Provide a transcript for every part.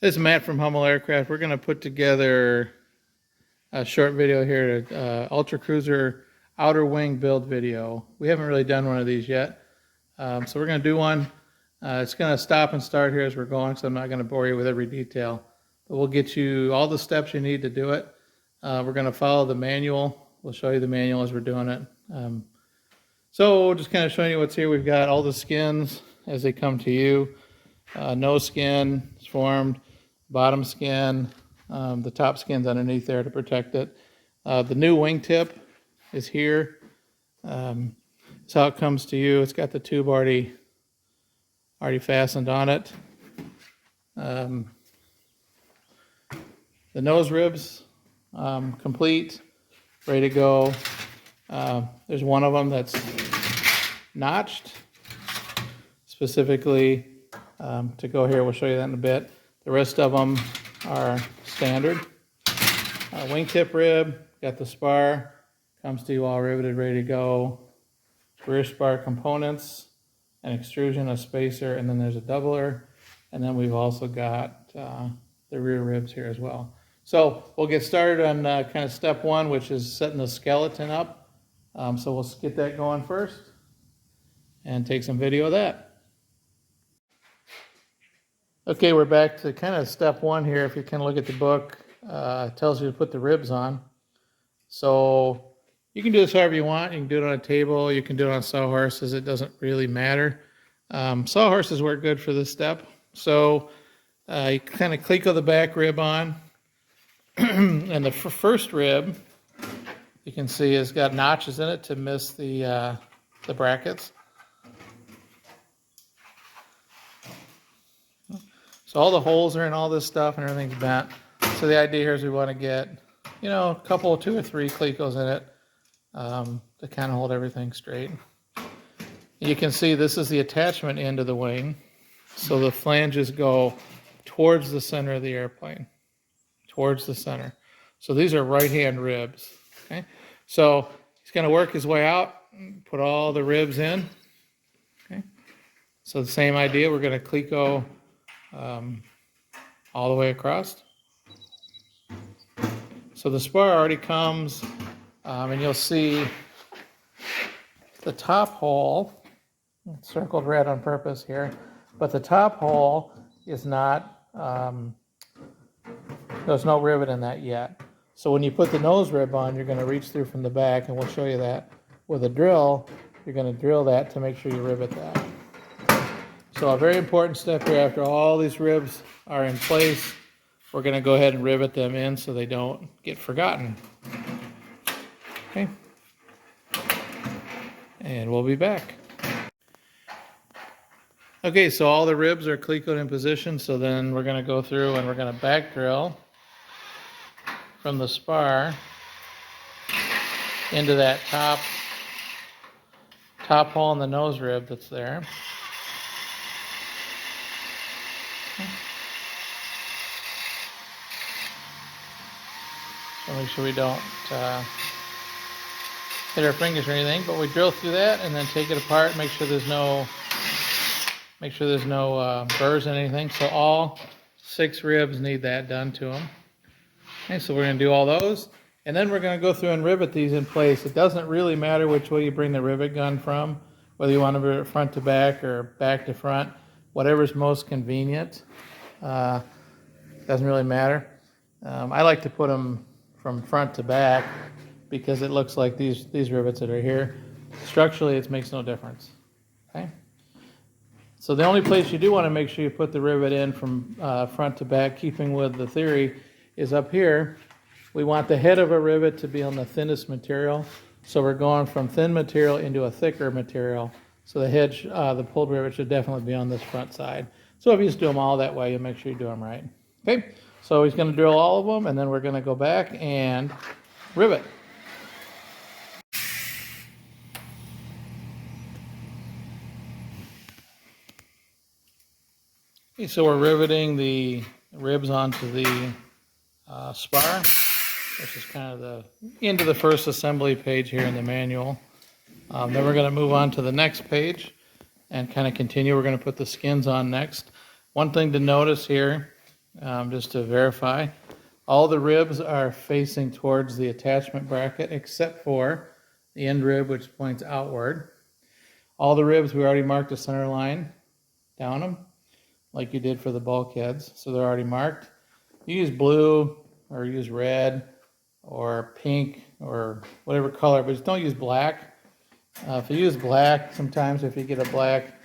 This is Matt from Hummel Aircraft. We're going to put together a short video here, Ultracruiser outer wing build video. We haven't really done one of these yet, so we're going to do one. It's going to stop and start here as we're going, so I'm not going to bore you with every detail. But we'll get you all the steps you need to do it. We're going to follow the manual. We'll show you the manual as we're doing it. So just kind of showing you what's here. We've got all the skins as they come to you. Nose skin is formed, bottom skin, the top skin's underneath there to protect it. The new wingtip is here. That's how it comes to you. It's got the tube already fastened on it. The nose ribs complete, ready to go. There's one of them that's notched specifically to go here. We'll show you that in a bit. The rest of them are standard. Wingtip rib, got the spar, comes to you all riveted, ready to go. Rear spar components, an extrusion, a spacer, and then there's a doubler. And then we've also got the rear ribs here as well. So we'll get started on kind of step one, which is setting the skeleton up. So we'll get that going first and take some video of that. Okay, we're back to kind of step one here. If you kind of look at the book, it tells you to put the ribs on. So you can do this however you want. You can do it on a table. You can do it on sawhorses. It doesn't really matter. Sawhorses work good for this step. So you kind of cleco the back rib on. And the first rib, you can see, has got notches in it to miss the brackets. So all the holes are in all this stuff and everything's bent. So the idea here is we want to get, a couple, 2 or 3 clecos in it to kind of hold everything straight. You can see this is the attachment end of the wing. So the flanges go towards the center of the airplane, towards the center. So these are right-hand ribs. Okay, so he's going to work his way out, put all the ribs in. Okay, so the same idea. We're going to cleco all the way across. So the spar already comes, and you'll see the top hole, it's circled red on purpose here, but the top hole is not, there's no rivet in that yet. So when you put the nose rib on, you're going to reach through from the back, and we'll show you that. With a drill, you're going to drill that to make sure you rivet that. So a very important step here, after all these ribs are in place, we're going to go ahead and rivet them in so they don't get forgotten. Okay. And we'll be back. Okay, so all the ribs are clecoed in position, so then we're going to go through and we're going to back drill from the spar into that top hole in the nose rib that's there. So make sure we don't hit our fingers or anything, but we drill through that and then take it apart, make sure there's no burrs in anything. So all 6 ribs need that done to them. Okay, so we're going to do all those, and then we're going to go through and rivet these in place. It doesn't really matter which way you bring the rivet gun from, whether you want to rivet front to back or back to front, whatever's most convenient. Doesn't really matter. I like to put them from front to back because it looks like these rivets that are here. Structurally, it makes no difference. Okay. So the only place you do want to make sure you put the rivet in from front to back, keeping with the theory, is up here. We want the head of a rivet to be on the thinnest material. So we're going from thin material into a thicker material. So the head, the pulled rivet should definitely be on this front side. So if you just do them all that way, you'll make sure you do them right. Okay, so he's going to drill all of them, and then we're going to go back and rivet. Okay, so we're riveting the ribs onto the spar, which is kind of the end of the first assembly page here in the manual. Then we're going to move on to the next page and kind of continue. We're going to put the skins on next. One thing to notice here just to verify. All the ribs are facing towards the attachment bracket except for the end rib, which points outward. All the ribs, we already marked a center line down them, like you did for the bulkheads, so they're already marked. You use blue or use red or pink or whatever color, but just don't use black. If you use black, sometimes if you get a black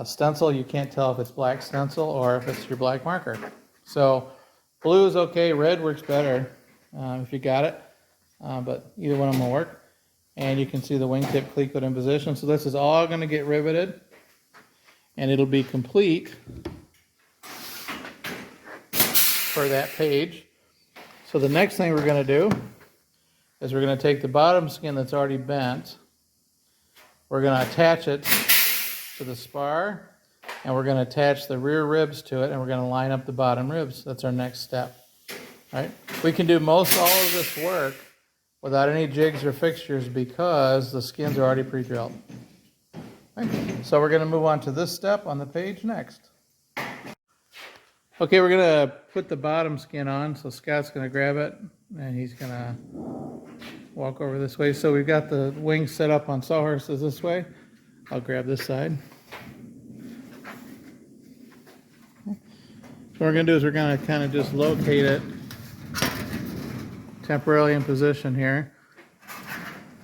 stencil, you can't tell if it's black stencil or if it's your black marker. So blue is okay, red works better if you got it, but either one of them will work. And you can see the wingtip cleat in position. So this is all going to get riveted, and it'll be complete for that page. So the next thing we're going to do is we're going to take the bottom skin that's already bent, we're going to attach it to the spar, and we're going to attach the rear ribs to it, and we're going to line up the bottom ribs. That's our next step. All right? We can do all of this work without any jigs or fixtures because the skins are already pre-drilled. Right? So we're going to move on to this step on the page next. Okay, we're going to put the bottom skin on. So Scott's going to grab it, and he's going to walk over this way. So we've got the wings set up on sawhorses this way. I'll grab this side. What we're going to do is we're going to kind of just locate it temporarily in position here.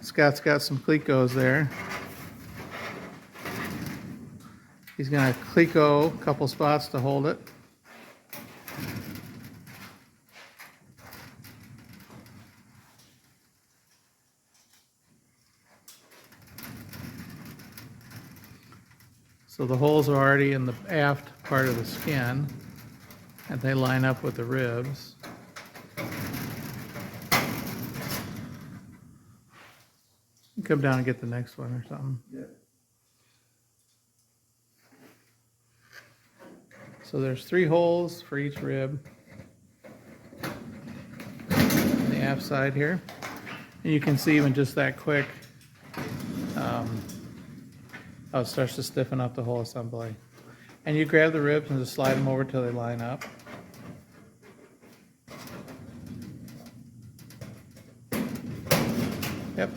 Scott's got some clecos there. He's going to cleco a couple spots to hold it. So the holes are already in the aft part of the skin, and they line up with the ribs. Come down and get the next one or something. Yeah. So there's 3 holes for each rib on the aft side here. And you can see even just that quick, how it starts to stiffen up the whole assembly. And you grab the ribs and just slide them over till they line up. Yep.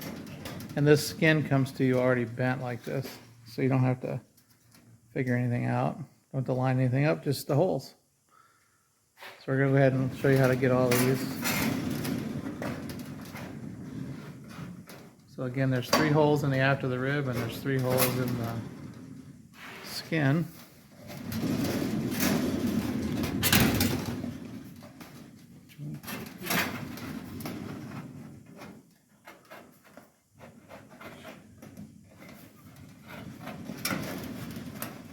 And this skin comes to you already bent like this, so you don't have to figure anything out. Don't have to line anything up, just the holes. So we're going to go ahead and show you how to get all these. So again, there's 3 holes in the aft of the rib, and there's 3 holes in the skin.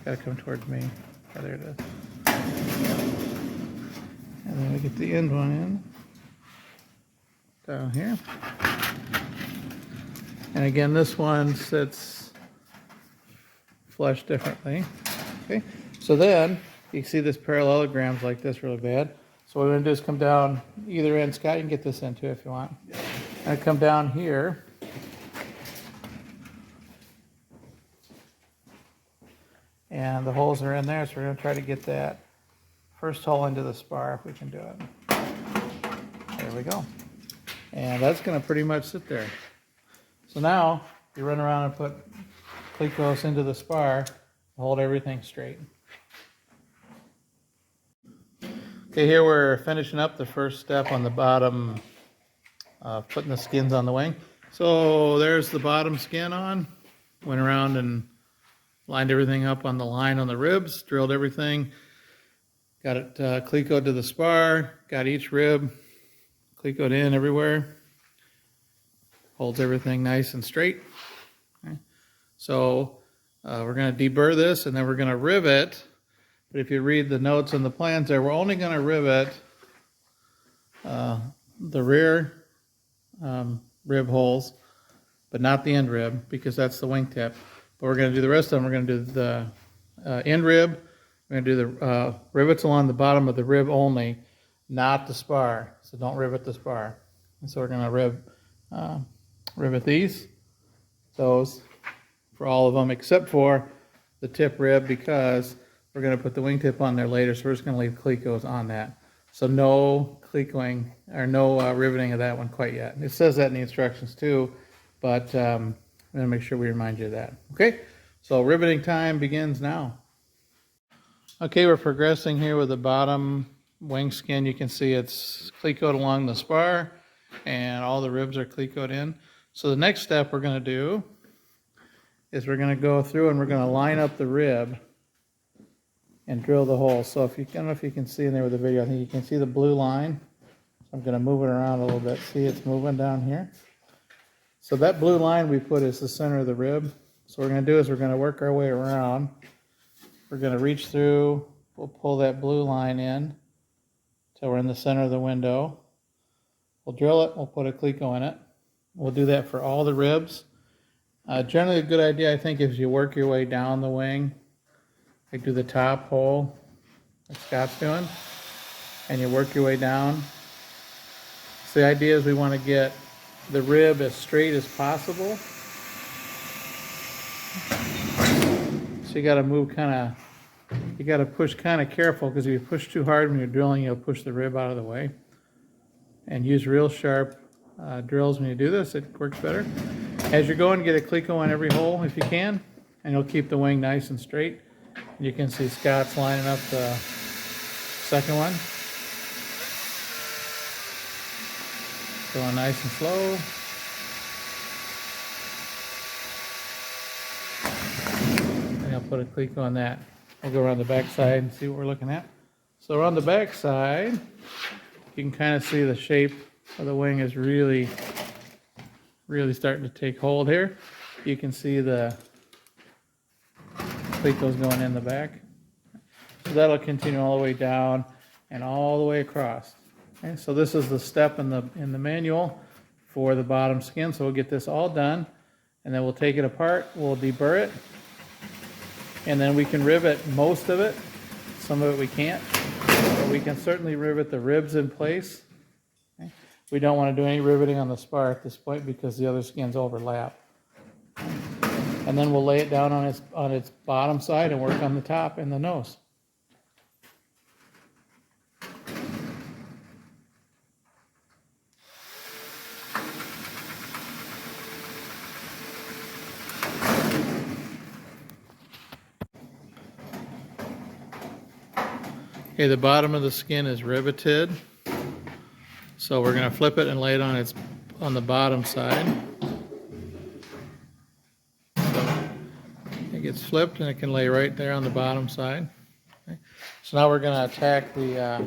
Gotta come towards me. Oh, there it is. And then we get the end one in down here. And again, this one sits flush differently. Okay, so then you see this parallelograms like this really bad. So what we're going to do is come down either end. Scott, you can get this in too if you want. And come down here. And the holes are in there, so we're going to try to get that first hole into the spar if we can do it. There we go. And that's going to pretty much sit there. So now you run around and put clecos into the spar to hold everything straight. Okay, here we're finishing up the first step on the bottom, putting the skins on the wing. So there's the bottom skin on. Went around and lined everything up on the line on the ribs, drilled everything, got it clecoed to the spar, got each rib clecoed in everywhere. Holds everything nice and straight. Okay. So we're going to deburr this, and then we're going to rivet. But if you read the notes and the plans there, we're only going to rivet the rear rib holes, but not the end rib, because that's the wingtip. But we're going to do the rest of them. We're going to do the end rib. We're going to do the rivets along the bottom of the rib only, not the spar. So don't rivet the spar. And so we're going to rivet those for all of them except for the tip rib, because We're going to put the wingtip on there later, so we're just going to leave clecos on that. So no clecoing or no riveting of that one quite yet. It says that in the instructions too, but I'm going to make sure we remind you of that. Okay, so riveting time begins now. Okay, we're progressing here with the bottom wing skin. You can see it's clecoed along the spar and all the ribs are clecoed in. So the next step we're going to do is we're going to go through and we're going to line up the rib and drill the hole. So if you, I don't know if you can see in there with the video, I think you can see the blue line. So I'm going to move it around a little bit. See, it's moving down here. So that blue line we put is the center of the rib. So what we're going to do is we're going to work our way around. We're going to reach through, we'll pull that blue line in till we're in the center of the window. We'll drill it, we'll put a cleco in it. We'll do that for all the ribs. Generally a good idea, I think, is you work your way down the wing. Like do the top hole, like Scott's doing, and you work your way down. So the idea is we want to get the rib as straight as possible. So you got to move you got to push kind of careful, because if you push too hard when you're drilling, you'll push the rib out of the way. And use real sharp drills when you do this, it works better. As you're going, get a cleco on every hole if you can, and you'll keep the wing nice and straight. You can see Scott's lining up the second one. Going nice and slow. And I'll put a cleco on that. We'll go around the back side and see what we're looking at. So around the back side, you can kind of see the shape of the wing is really starting to take hold here. You can see the clecos going in the back. So that'll continue all the way down and all the way across. Okay, so this is the step in the manual for the bottom skin. So we'll get this all done, and then we'll take it apart, we'll deburr it, and then we can rivet most of it. Some of it we can't, but we can certainly rivet the ribs in place. Okay. We don't want to do any riveting on the spar at this point because the other skins overlap. And then we'll lay it down on its bottom side and work on the top and the nose. Okay, the bottom of the skin is riveted. So we're going to flip it and lay it on the bottom side. It gets flipped and it can lay right there on the bottom side. Okay. So now we're going to attack the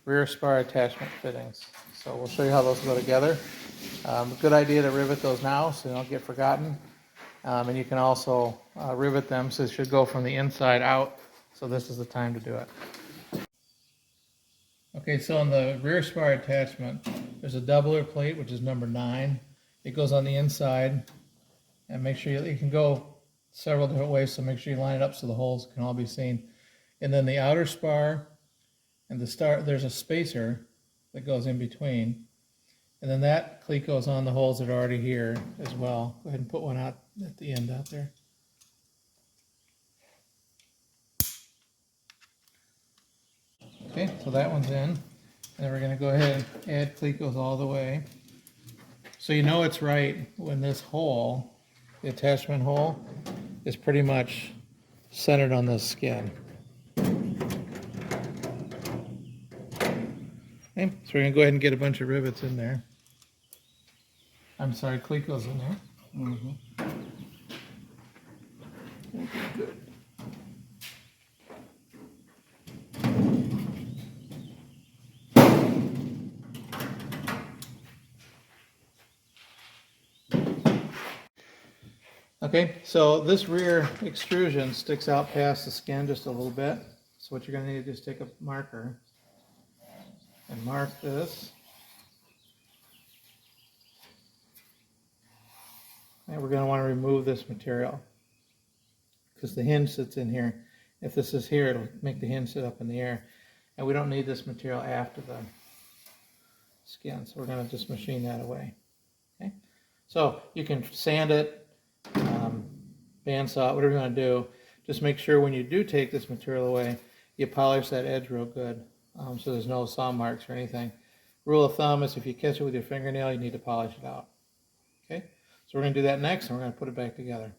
rear spar attachment fittings. So we'll show you how those go together. Good idea to rivet those now so they don't get forgotten. And you can also rivet them, so it should go from the inside out. So this is the time to do it. Okay, so on the rear spar attachment, there's a doubler plate, which is number 9. It goes on the inside, and make sure you can go several different ways, so make sure you line it up so the holes can all be seen. And then the outer spar and there's a spacer that goes in between. And then that cleat goes on the holes that are already here as well. Go ahead and put one out at the end out there. Okay, so that one's in. And then we're going to go ahead and add clecos all the way. So you know it's right when this hole, the attachment hole, is pretty much centered on this skin. Okay, so we're going to go ahead and get a bunch of rivets in there. I'm sorry, clecos in there. Mm-hmm. Good. Okay, so this rear extrusion sticks out past the skin just a little bit. So what you're going to need to do is take a marker and mark this. And we're going to want to remove this material because the hinge sits in here. If this is here, it'll make the hinge sit up in the air. And we don't need this material after the skin, so we're going to just machine that away. Okay, so you can sand it, bandsaw it, whatever you want to do. Just make sure when you do take this material away, you polish that edge real good, so there's no saw marks or anything. Rule of thumb is if you catch it with your fingernail, you need to polish it out. Okay, so we're going to do that next, and we're going to put it back together.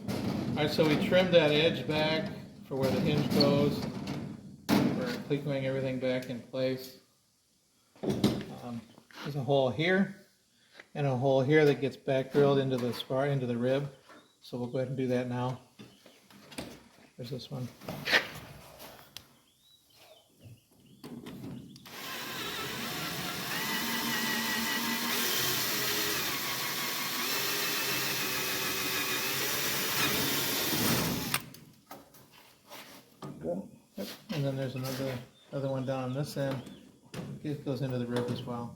All right, so we trimmed that edge back for where the hinge goes. We're cleaning everything back in place. There's a hole here and a hole here that gets back drilled into the spar, into the rib. So we'll go ahead and do that now. There's this one. Yep. And then there's another one down on this end. It goes into the rib as well.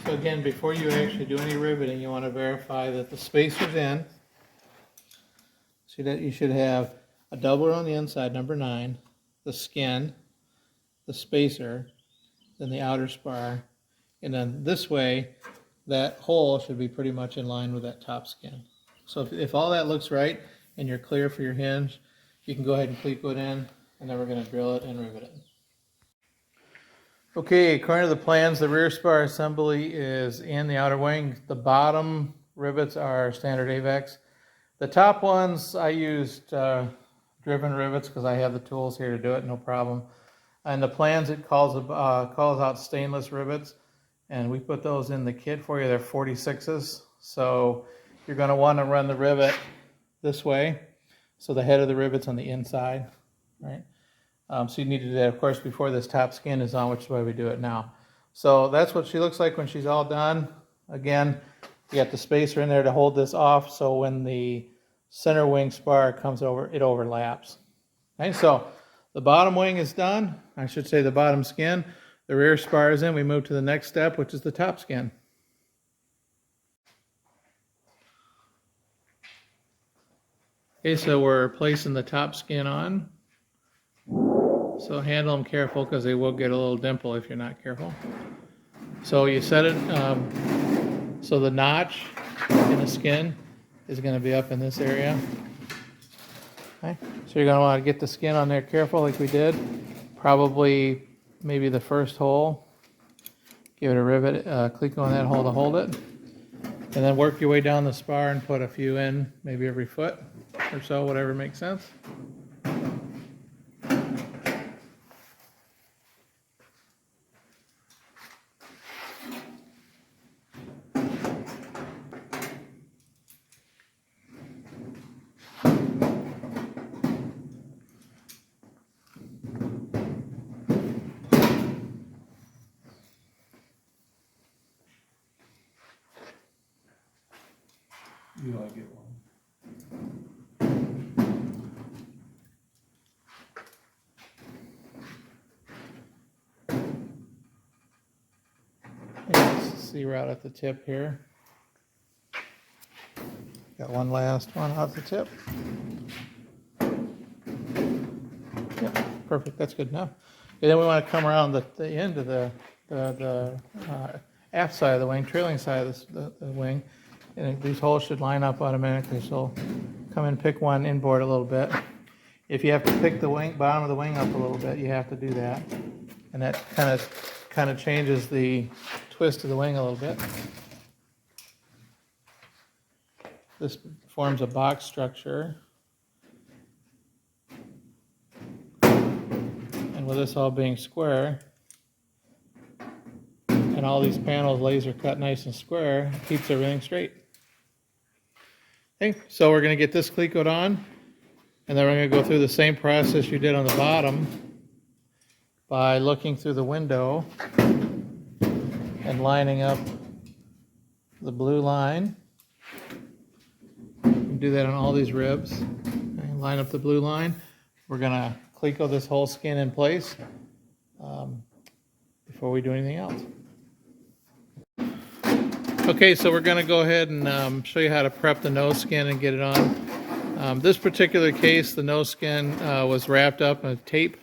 So again, before you actually do any riveting, you want to verify that the spacer's in. See that you should have a double on the inside, number 9, the skin, the spacer, then the outer spar, and then this way, that hole should be pretty much in line with that top skin. So if all that looks right and you're clear for your hinge, you can go ahead and cleat it in, and then we're going to drill it and rivet it. Okay, according to the plans, the rear spar assembly is in the outer wing. The bottom rivets are standard AVEX. The top ones, I used driven rivets because I have the tools here to do it, no problem. And the plans, it calls out stainless rivets, and we put those in the kit for you. They're 46s, so you're going to want to run the rivet this way, so the head of the rivet's on the inside, right? So you need to do that, of course, before this top skin is on, which is why we do it now. So that's what she looks like when she's all done. Again, you got the spacer in there to hold this off, so when the center wing spar comes over, it overlaps. Okay, so the bottom wing is done. I should say the bottom skin. The rear spar is in. We move to the next step, which is the top skin. Okay, so we're placing the top skin on. So handle them careful because they will get a little dimple if you're not careful. So you set it, so the notch in the skin is going to be up in this area. Okay. So you're going to want to get the skin on there careful like we did. Probably maybe the first hole. Give it a rivet, click on that hole to hold it. And then work your way down the spar and put a few in, maybe every foot or so, whatever makes sense. You know, I get one. See right at the tip here. Got one last one off the tip. Yep, perfect. That's good enough. And then we want to come around the end of the aft side of the wing, trailing side of the wing. And these holes should line up automatically, so come and pick one inboard a little bit. If you have to pick the wing, bottom of the wing up a little bit, you have to do that. And that kind of changes the twist of the wing a little bit. This forms a box structure. And with this all being square, and all these panels laser cut nice and square, it keeps everything straight. Okay, so we're going to get this cleat coat on, and then we're going to go through the same process you did on the bottom by looking through the window and lining up the blue line. You can do that on all these ribs. Okay, line up the blue line. We're going to cleat coat this whole skin in place before we do anything else. Okay, so we're going to go ahead and show you how to prep the nose skin and get it on. This particular case, the nose skin was wrapped up in tape.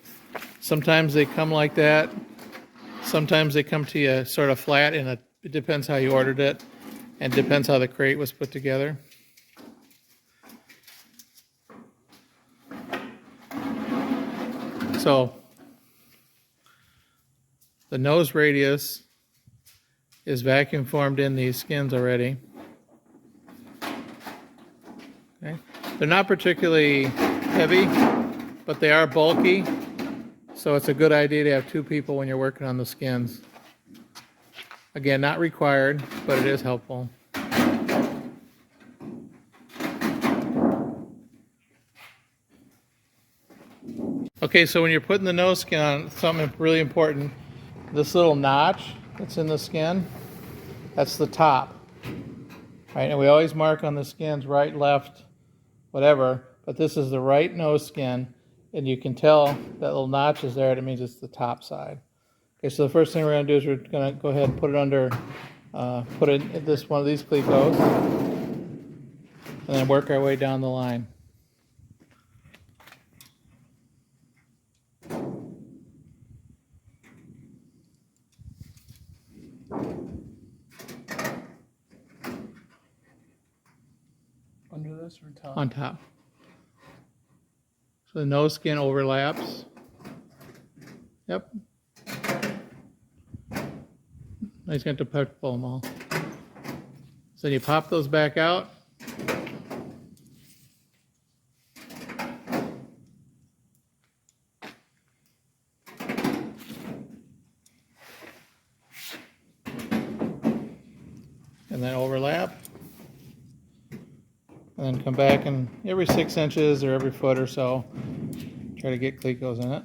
Sometimes they come like that. Sometimes they come to you sort of flat, and it depends how you ordered it, and depends how the crate was put together. So the nose radius is vacuum formed in these skins already. Okay. They're not particularly heavy, but they are bulky, so it's a good idea to have two people when you're working on the skins. Again, not required, but it is helpful. Okay, so when you're putting the nose skin on, something really important, this little notch that's in the skin, that's the top. Right, and we always mark on the skins right, left, whatever, but this is the right nose skin, and you can tell that little notch is there, and it means it's the top side. Okay, so the first thing we're going to do is we're going to go ahead and put it under, put it in this one of these clecos, and then work our way down the line. Under this or top? On top. So the nose skin overlaps. Yep. Now he's going to pull them all. So then you pop those back out. And then overlap. And then come back, and every 6 inches or every foot or so, try to get clecos in it.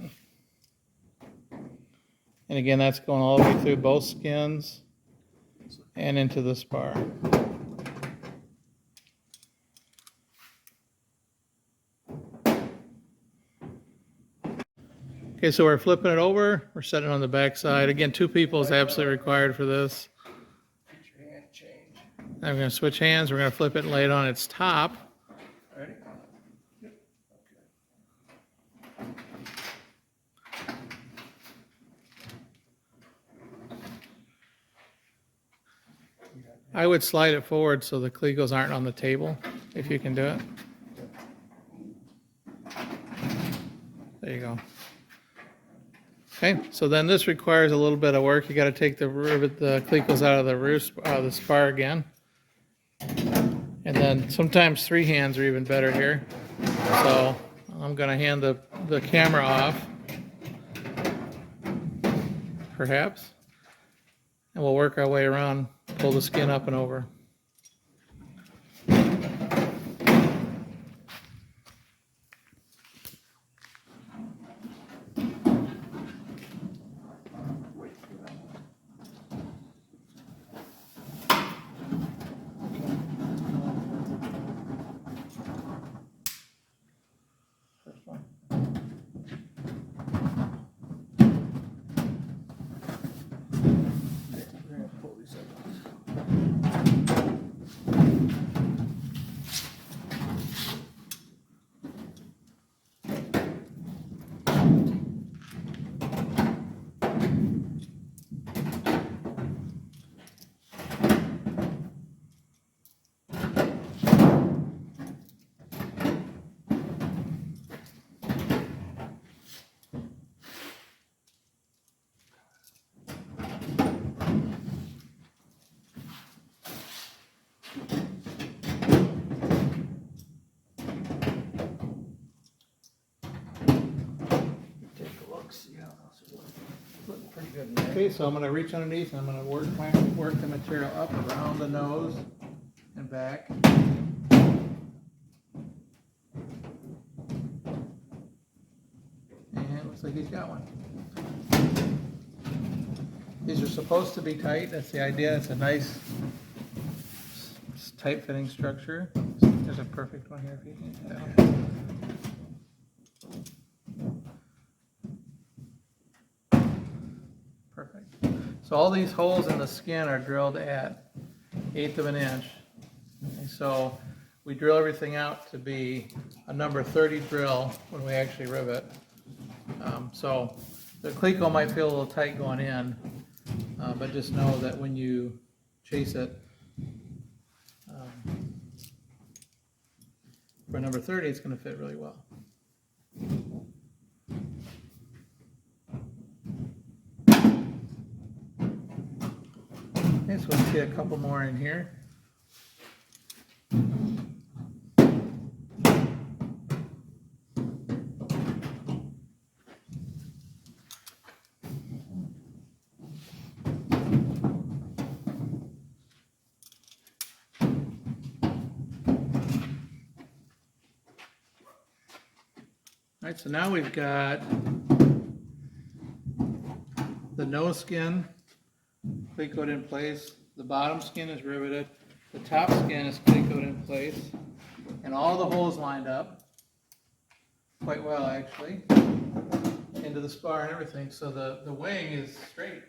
And again, that's going all the way through both skins and into the spar. Okay, so we're flipping it over. We're setting it on the back side. Again, 2 people is absolutely required for this. Get your hand change. Now we're going to switch hands. We're going to flip it and lay it on its top. Ready? Yep. Okay. I would slide it forward so the clecos aren't on the table, if you can do it. There you go. Okay, so then this requires a little bit of work. You got to take the clecos out of the spar again. And then sometimes 3 hands are even better here. So I'm going to hand the camera off, perhaps. And we'll work our way around, pull the skin up and over. Okay, so I'm going to reach underneath and I'm going to work the material up around the nose and back. And it looks like he's got one. These are supposed to be tight. That's the idea. It's a nice, tight fitting structure. There's a perfect one here if you can tell. Perfect. So all these holes in the skin are drilled at 1/8 of an inch. And so we drill everything out to be a number 30 drill when we actually rivet. So the cleco might feel a little tight going in, but just know that when you chase it for number 30, it's going to fit really well. Okay, so let's get a couple more in here. All right, so now we've got the nose skin clecoed in place, the bottom skin is riveted, the top skin is clecoed in place, and all the holes lined up quite well actually into the spar and everything, so the wing is straight.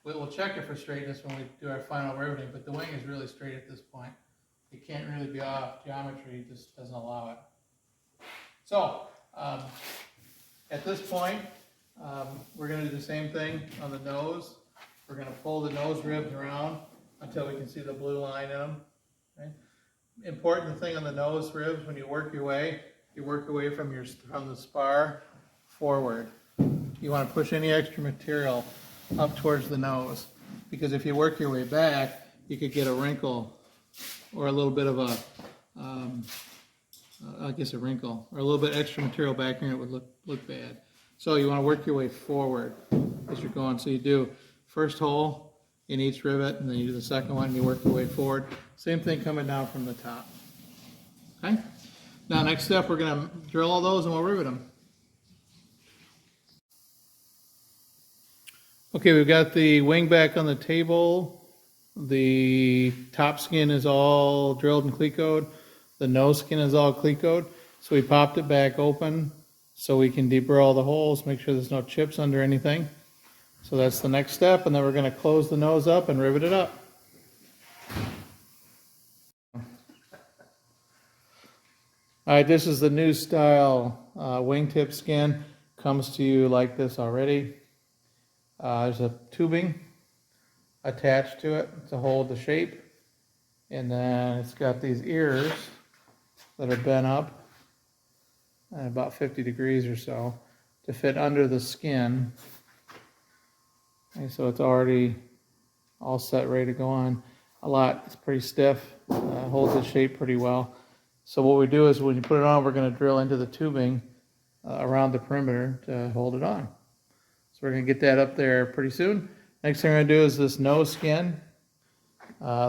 We'll check it for straightness when we do our final riveting, but the wing is really straight at this point. It can't really be off. Geometry just doesn't allow it. So, at this point, we're going to do the same thing on the nose. We're going to pull the nose ribs around until we can see the blue line in them. Okay? Important thing on the nose ribs, when you work your way from the spar forward. You want to push any extra material up towards the nose, because if you work your way back, you could get a wrinkle or a little bit of a a wrinkle, or a little bit extra material back here, it would look bad. So you want to work your way forward as you're going. So you do first hole in each rivet, and then you do the second one, and you work your way forward. Same thing coming down from the top. Okay? Now next step, we're going to drill all those and we'll rivet them. Okay, we've got the wing back on the table. The top skin is all drilled and clecoed. The nose skin is all clecoed. So we popped it back open so we can deburr all the holes, make sure there's no chips under anything. So that's the next step, and then we're going to close the nose up and rivet it up. Alright, this is the new style wingtip skin. Comes to you like this already. There's a tubing attached to it to hold the shape, and then it's got these ears that are bent up at about 50 degrees or so to fit under the skin. Okay, so it's already all set, ready to go on. It's pretty stiff, holds the shape pretty well. So what we do is when you put it on, we're going to drill into the tubing around the perimeter to hold it on. So we're going to get that up there pretty soon. Next thing we're going to do is this nose skin.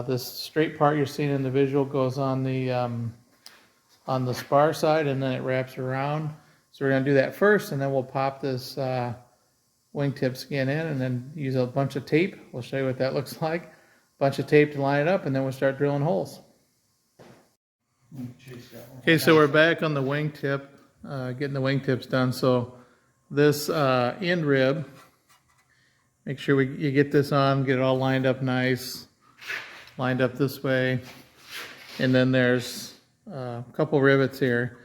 This straight part you're seeing in the visual goes on the spar side, and then it wraps around. So we're going to do that first, and then we'll pop this wingtip skin in, and then use a bunch of tape. We'll show you what that looks like. A bunch of tape to line it up, and then we'll start drilling holes. Okay, so we're back on the wingtip, getting the wingtips done. So this end rib, make sure you get this on, get it all lined up nice, lined up this way. And then there's a couple rivets here,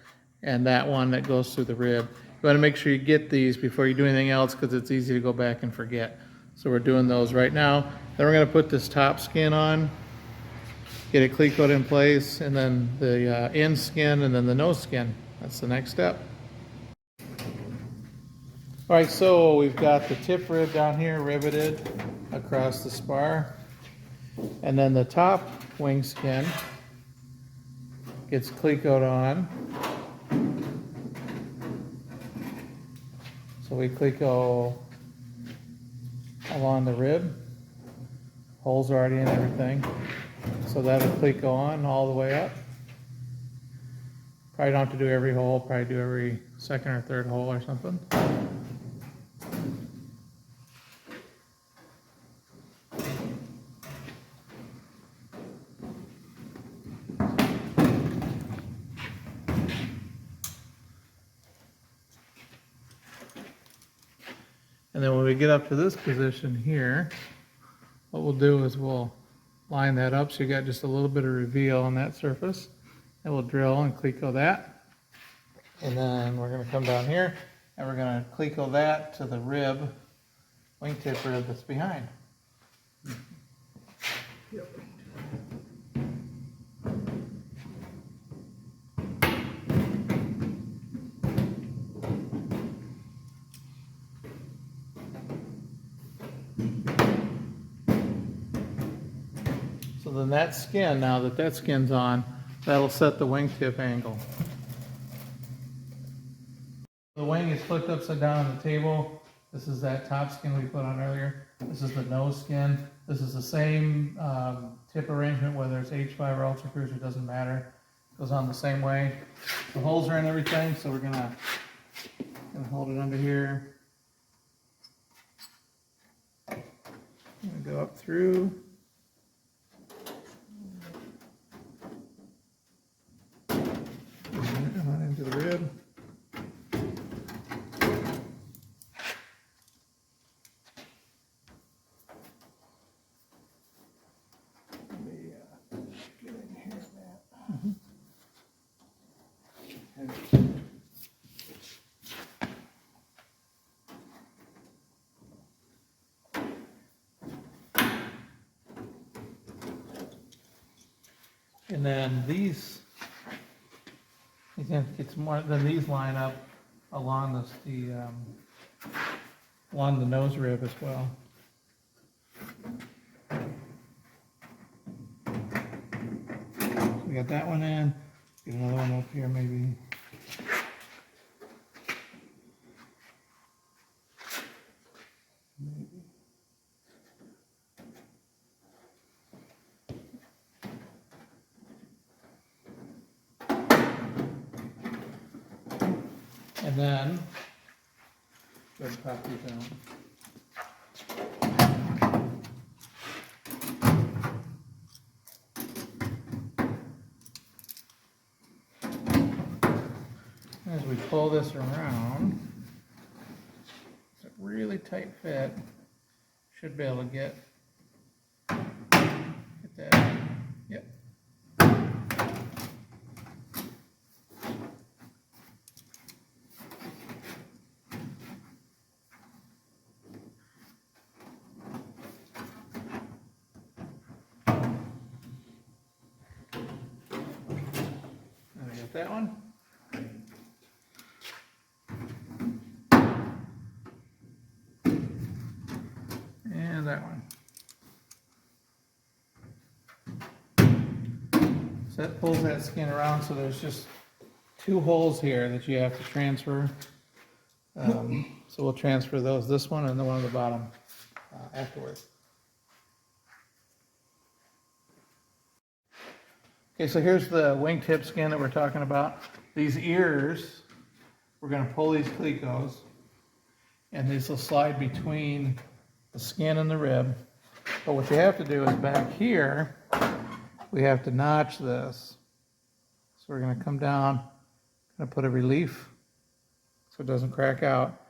and that one that goes through the rib. You want to make sure you get these before you do anything else, because it's easy to go back and forget. So we're doing those right now. Then we're going to put this top skin on, get it clecoed in place, and then the end skin, and then the nose skin. That's the next step. All right, so we've got the tip rib down here riveted across the spar, and then the top wing skin gets clecoed on. So we cleco along the rib. Holes are already in everything. So that'll cleco on all the way up. Probably don't have to do every hole, probably do every second or third hole or something. And then when we get up to this position here, what we'll do is we'll line that up so you got just a little bit of reveal on that surface. And we'll drill and cleco that. And then we're going to come down here and we're going to cleco that to the rib, wingtip rib that's behind. Yep. So then that skin, now that that skin's on, that'll set the wingtip angle. The wing is flipped upside down on the table. This is that top skin we put on earlier. This is the nose skin. This is the same tip arrangement, whether it's H5 or Ultracruiser, doesn't matter. It goes on the same way. The holes are in everything, so we're gonna hold it under here. Gonna go up through. And on into the rib. Get in here, Matt. And then these, it's more than these line up along along the nose rib as well. We got that one in. Get another one up here maybe. And then, go ahead and pop these down. As we pull this around, it's a really tight fit. Should be able to get that. Yep. And I got that one. And that one. So that pulls that skin around, so there's just two holes here that you have to transfer. So we'll transfer those, this one and the one on the bottom afterwards. Okay, so here's the wingtip skin that we're talking about. These ears, we're going to pull these clecos, and these will slide between the skin and the rib. But what you have to do is back here, we have to notch this. So we're going to come down, going to put a relief so it doesn't crack out.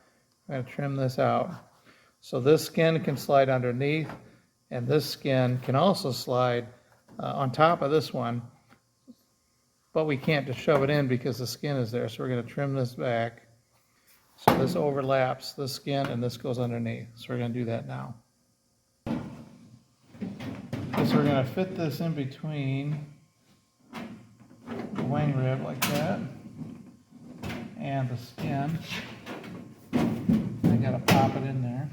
I'm going to trim this out. So this skin can slide underneath, and this skin can also slide on top of this one. But we can't just shove it in because the skin is there. So we're going to trim this back. So this overlaps this skin and this goes underneath. So we're going to do that now. Okay, so we're going to fit this in between the wing rib like that and the skin. I got to pop it in there.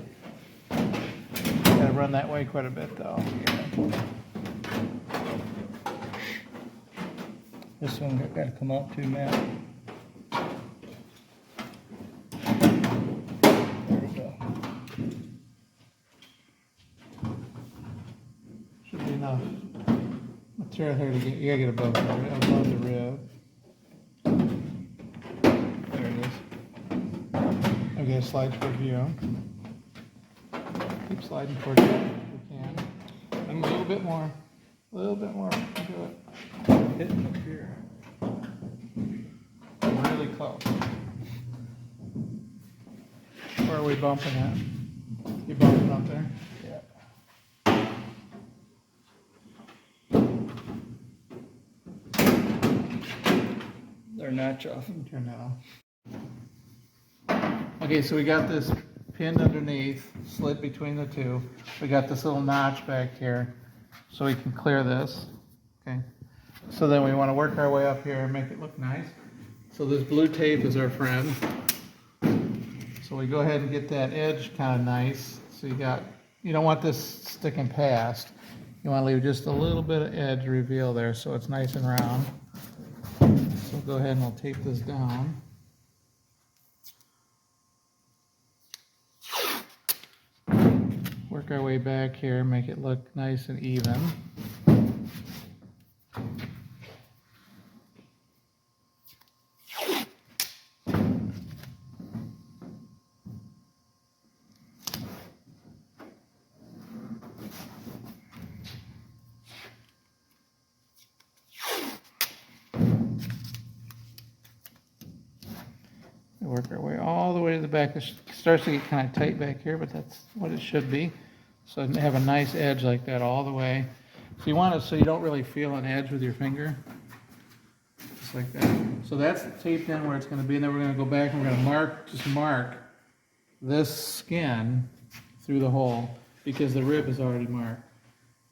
Got to run that way quite a bit though. This one got to come out too, Matt. There we go. Should be enough material here to get, you gotta get above the rib. There it is. Okay, slide toward you. Keep sliding towards you if you can. And a little bit more. A little bit more. Do it. Hitting up here. Really close. Where are we bumping at? You bumping up there? Yeah. notch off. Turn that off. Okay, so we got this pinned underneath, slit between the two. We got this little notch back here, so we can clear this. Okay. So then we want to work our way up here and make it look nice. So this blue tape is our friend. So we go ahead and get that edge kind of nice. So you don't want this sticking past. You want to leave just a little bit of edge reveal there so it's nice and round. So go ahead and we'll tape this down. Work our way back here, make it look nice and even. Work our way all the way to the back. It starts to get kind of tight back here, but that's what it should be. So have a nice edge like that all the way. So you want it so you don't really feel an edge with your finger. Just like that. So that's taped in where it's going to be, and then we're going to go back and we're going to just mark this skin through the hole because the rib is already marked.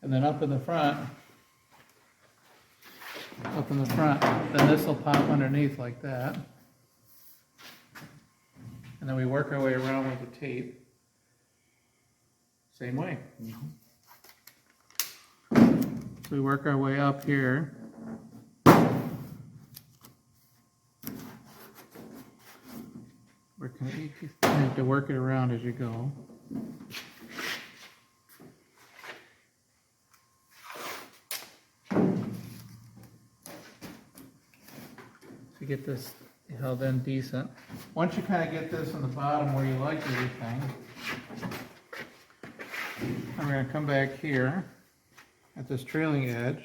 And then up in the front, then this will pop underneath like that. And then we work our way around with the tape. Same way. So we work our way up here. You have to work it around as you go. To get this held in decent. Once you kind of get this on the bottom where you like everything, I'm going to come back here at this trailing edge.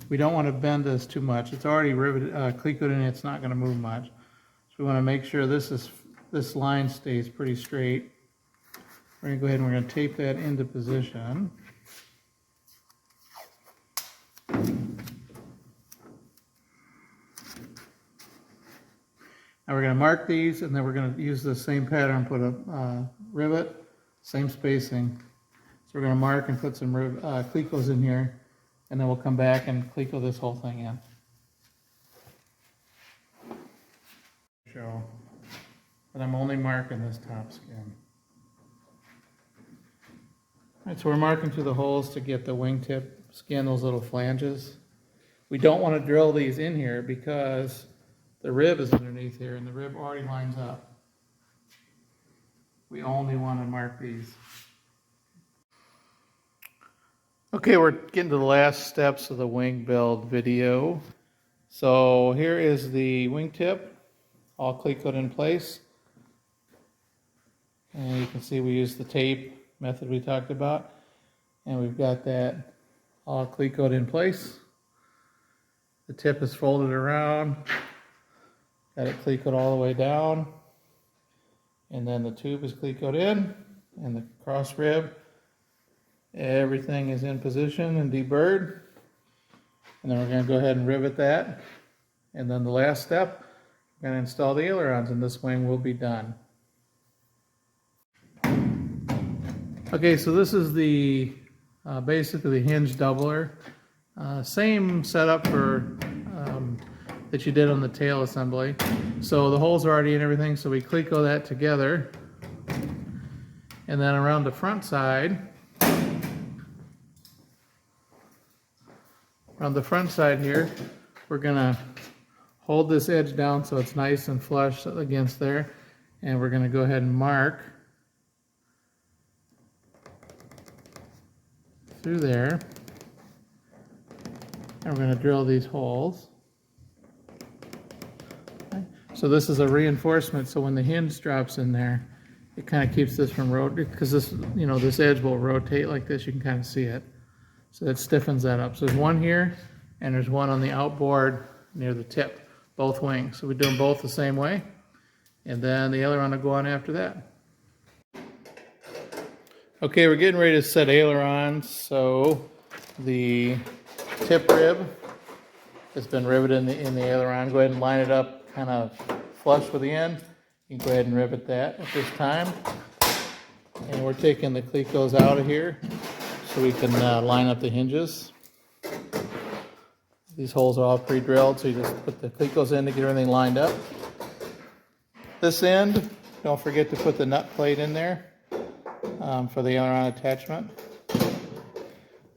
We don't want to bend this too much. It's already riveted, clecoed in, it's not going to move much. So we want to make sure this line stays pretty straight. We're going to go ahead and we're going to tape that into position. Now we're going to mark these, and then we're going to use the same pattern, put a rivet, same spacing. So we're going to mark and put some clecos in here, and then we'll come back and cleco this whole thing in. But I'm only marking this top skin. All right, so we're marking through the holes to get the wingtip skin, those little flanges. We don't want to drill these in here because the rib is underneath here, and the rib already lines up. We only want to mark these. Okay, we're getting to the last steps of the wing build video. So here is the wingtip, all clecoed in place. And you can see we use the tape method we talked about. And we've got that all clecoed in place. The tip is folded around. Got it clecoed all the way down. And then the tube is clecoed in. And the cross rib. Everything is in position and deburred. And then we're going to go ahead and rivet that. And then the last step, we're going to install the ailerons, and this wing will be done. Okay, so this is the basically the hinge doubler. Same setup for that you did on the tail assembly. So the holes are already in everything, so we cleco that together. And then around the front side, here, we're gonna hold this edge down so it's nice and flush against there, and we're gonna go ahead and mark through there, and we're gonna drill these holes. Okay. So this is a reinforcement, so when the hinge drops in there, it kind of keeps this from rotating, because this, this edge will rotate like this. You can kind of see it. So that stiffens that up. So there's one here, and there's one on the outboard near the tip, both wings. So we do them both the same way, and then the aileron will go on after that. Okay, we're getting ready to set ailerons. So the tip rib has been riveted in the aileron. Go ahead and line it up kind of flush with the end. You can go ahead and rivet that at this time. And we're taking the clecos out of here so we can line up the hinges. These holes are all pre-drilled, so you just put the clecos in to get everything lined up. This end, don't forget to put the nut plate in there for the aileron attachment.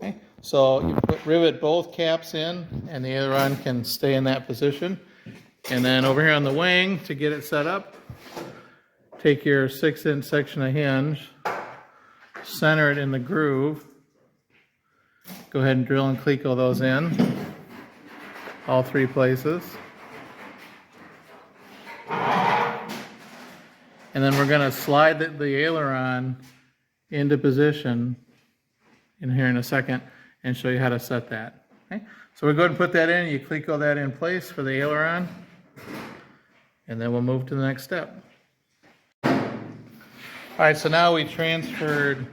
Okay, so you rivet both caps in and the aileron can stay in that position. And then over here on the wing, to get it set up, take your 6-inch section of hinge, center it in the groove. Go ahead and drill and cleco those in, all 3 places. And then we're going to slide the aileron into position in here in a second and show you how to set that. Okay? So we'll go ahead and put that in, you cleco that in place for the aileron, and then we'll move to the next step. All right, so now we transferred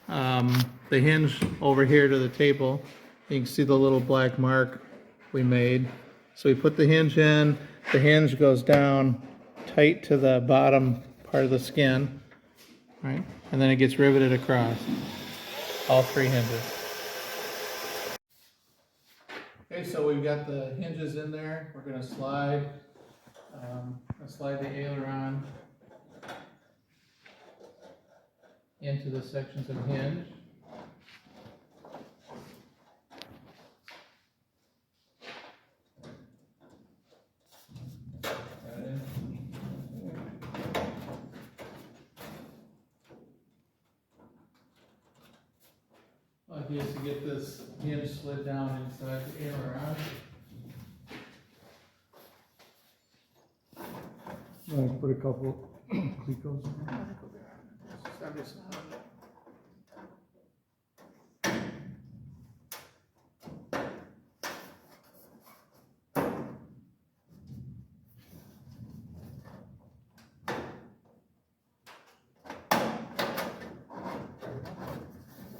the hinge over here to the table. You can see the little black mark we made. So we put the hinge in, the hinge goes down tight to the bottom part of the skin, right? And then it gets riveted across, all 3 hinges. Okay, so we've got the hinges in there. We're gonna slide the aileron into the sections of hinge. Idea is to get this hinge slid down inside the aileron. I'm gonna put a couple clecos in there.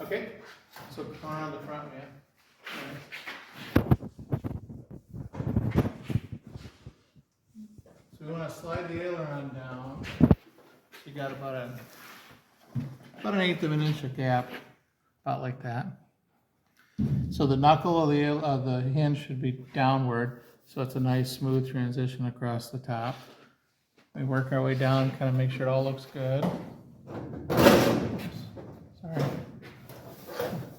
Okay, so come around the front, man. So we want to slide the aileron down. You got about an 1/8 of an inch of gap, about like that. So the knuckle of the hinge should be downward, so it's a nice smooth transition across the top. We work our way down, kind of make sure it all looks good. Sorry.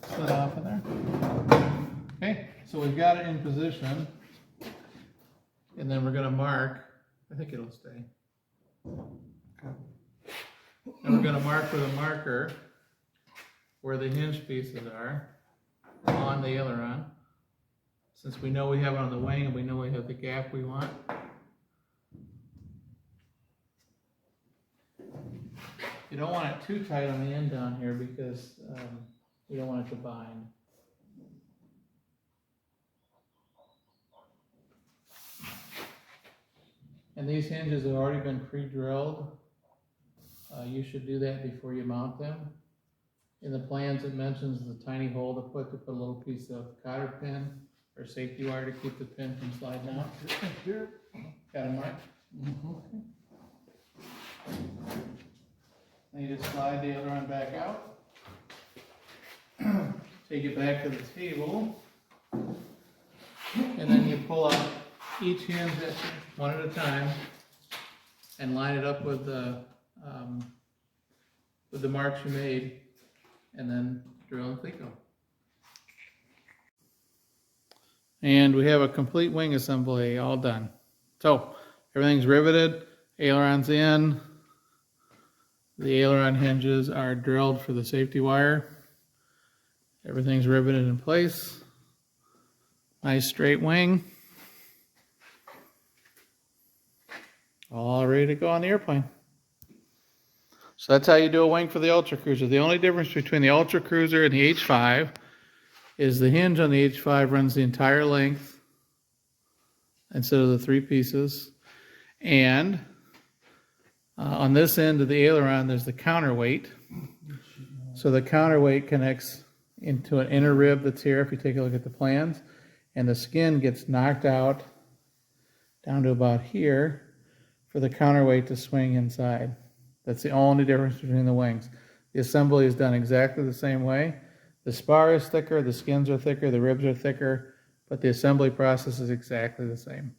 Slid off of there. Okay, so we've got it in position, and then we're going to mark. I think it'll stay. Okay. And we're going to mark with a marker where the hinge pieces are on the aileron. Since we know we have it on the wing and we know we have the gap we want. You don't want it too tight on the end down here because we don't want it to bind. And these hinges have already been pre-drilled. You should do that before you mount them. In the plans it mentions the tiny hole to put a little piece of cotter pin or safety wire to keep the pin from sliding out. Here. Got it, Mark? Mm-hmm. Then you just slide the aileron back out. Take it back to the table. And then you pull out each hinge one at a time and line it up with the marks you made, and then drill and cleco. And we have a complete wing assembly all done. So everything's riveted, aileron's in, the aileron hinges are drilled for the safety wire. Everything's riveted in place. Nice straight wing. All ready to go on the airplane. So that's how you do a wing for the Ultracruiser. The only difference between the Ultracruiser and the H5 is the hinge on the H5 runs the entire length instead of the 3 pieces. And on this end of the aileron, there's the counterweight. So the counterweight connects into an inner rib that's here, if you take a look at the plans, and the skin gets knocked out down to about here for the counterweight to swing inside. That's the only difference between the wings. The assembly is done exactly the same way. The spar is thicker, the skins are thicker, the ribs are thicker, but the assembly process is exactly the same.